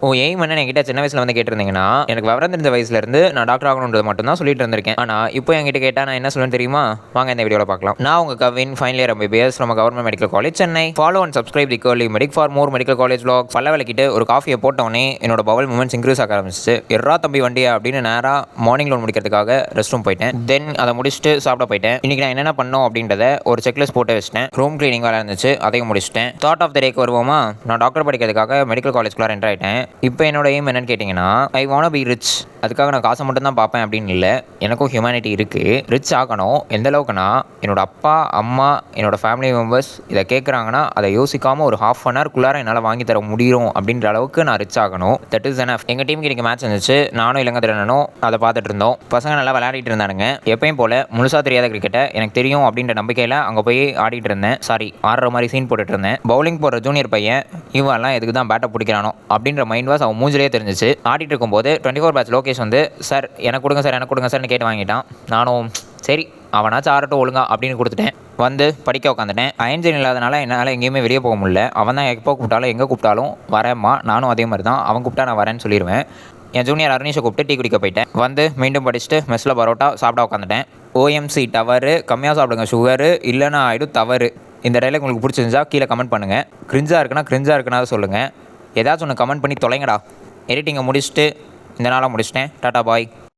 Aim என்ன என்கிட்ட சின்ன வயசுல வந்து கேட்டிருந்தீங்கன்னா, எனக்கு விவரம் தெரிஞ்ச வயசுலேருந்து நான் டாக்டர் ஆகணுன்றது மட்டும் தான் சொல்லிட்டு இருந்திருக்கேன். ஆனா, இப்போ என்கிட்ட கேட்டா நான் என்ன சொல்லுவேன்னு தெரியுமா? வாங்க இந்த வீடியோல பார்க்கலாம். நான் உங்க Kavin, final year MBBS from government medical college, Chennai. Follow and subscribe the curly medic for more medical college vlogs. பல்ல விளக்கிட்டு ஒரு காஃபியை போட்டவொடனே என்னோட பவல் மூமெண்ட்ஸ் இன்க்ரீஸ் ஆக ஆரம்பிச்சிச்சு. எர்ரா தம்பி வண்டியா அப்படின்னு நேரா மார்னிங் லோன் முடிக்கிறதுக்காக ரெஸ்ட் ரூம் போயிட்டேன். தென் அதை முடிச்சுட்டு சாப்பிட போயிட்டேன். இன்னைக்கு நான் என்னென்ன பண்ணோம் அப்படின்றத ஒரு செக்லிஸ்ட் போட்டு வச்சிட்டேன். ரூம் கிளீனிங் வேலை இருந்துச்சு, அதையும் முடிச்சிட்டேன். தாட் ஆஃப் த டேக்கு வருவோமா? நான் டாக்டர் படிக்கிறதுக்காக மெடிக்கல் காலேஜ்குள்ள என்டர் ஆயிட்டேன். இப்போ என்னோட எய்ம் என்னன்னு கேட்டிங்கன்னா, ஐ வாண்ட் பி ரிச். அதுக்காக நான் காசை மட்டும் தான் பார்ப்பேன் அப்படின்னு இல்லை, எனக்கும் ஹியூமனிட்டி இருக்குது. ரிச் ஆகணும். எந்த அளவுக்குனா, என்னோட அப்பா அம்மா என்னோட ஃபேமிலி மெம்பர்ஸ் இதை கேட்குறாங்கன்னா அதை யோசிக்காமல் ஒரு ½ அன் ஹவர்க்குள்ளார என்னால் வாங்கி தர முடியும் அப்படின்ற அளவுக்கு நான் ரிச் ஆகணும். That is enough. எங்கள் டீமுக்கு இன்றைக்கி மேட்ச் இருந்துச்சு. நானும் இளங்கதிரனும் அதை பார்த்துட்டு இருந்தோம். பசங்க நல்லா விளையாடிட்டு இருந்தானுங்க. எப்பயும் போல் முழுசாக தெரியாத கிரிக்கெட்டை எனக்கு தெரியும் அப்படின்ற நம்பிக்கையில் அங்கே போய் ஆடிட்டு இருந்தேன். ஆடுற மாதிரி சீன் போட்டுட்டு இருந்தேன். பவுலிங் போடுற ஜூனியர் பையன் இவெல்லாம் எதுக்கு தான் பேட்டை பிடிக்கிறானோ அப்படின்ற மைண்ட் வாஸ் அவன் மூஞ்சிலே தெரிஞ்சிச்சு. ஆடிட்டு இருக்கும்போது 24 பேட்ச் லோகேஷ் வந்து சார் எனக்கு கொடுங்க சார்னு கேட்டு வாங்கிட்டான். நானும் சரி அவனாச்சும் ஆறட்டும் ஒழுங்கா அப்படின்னு கொடுத்துட்டேன். வந்து படிக்க உட்காந்துட்டேன். அயன்ஜன் இல்லாதனால என்னால் எங்கேயுமே வெளியே போக முடியல. அவன் தான் எப்போ கூப்பிட்டாலும் எங்கே கூப்பிட்டாலும் வரேம்மா, நானும் அதே மாதிரி தான். அவன் கூப்பிட்டா நான் வரேன்னு சொல்லிடுவேன். என் ஜூனியர் அருணீஷை கூப்பிட்டு டீ குடிக்க போயிட்டேன். வந்து மீண்டும் படிச்சுட்டு மெஸ்ஸில் பரோட்டா சாப்பிட உட்காந்துட்டேன். ஓஎம்சி டவரு, கம்மியாக சாப்பிடுங்க சுகரு, இல்லைனா ஆகிடும் தவறு. இந்த டைலாக் உங்களுக்கு பிடிச்சிருந்தா கீழே கமெண்ட் பண்ணுங்கள். கிரிஞ்சாக இருக்குன்னா சொல்லுங்கள். ஏதாச்சும் ஒன்று கமெண்ட் பண்ணி தொலைங்கடா. எடிட்டிங்கை முடிச்சுட்டு இந்த நாளாக முடிச்சிட்டேன். டாட்டா பாய்.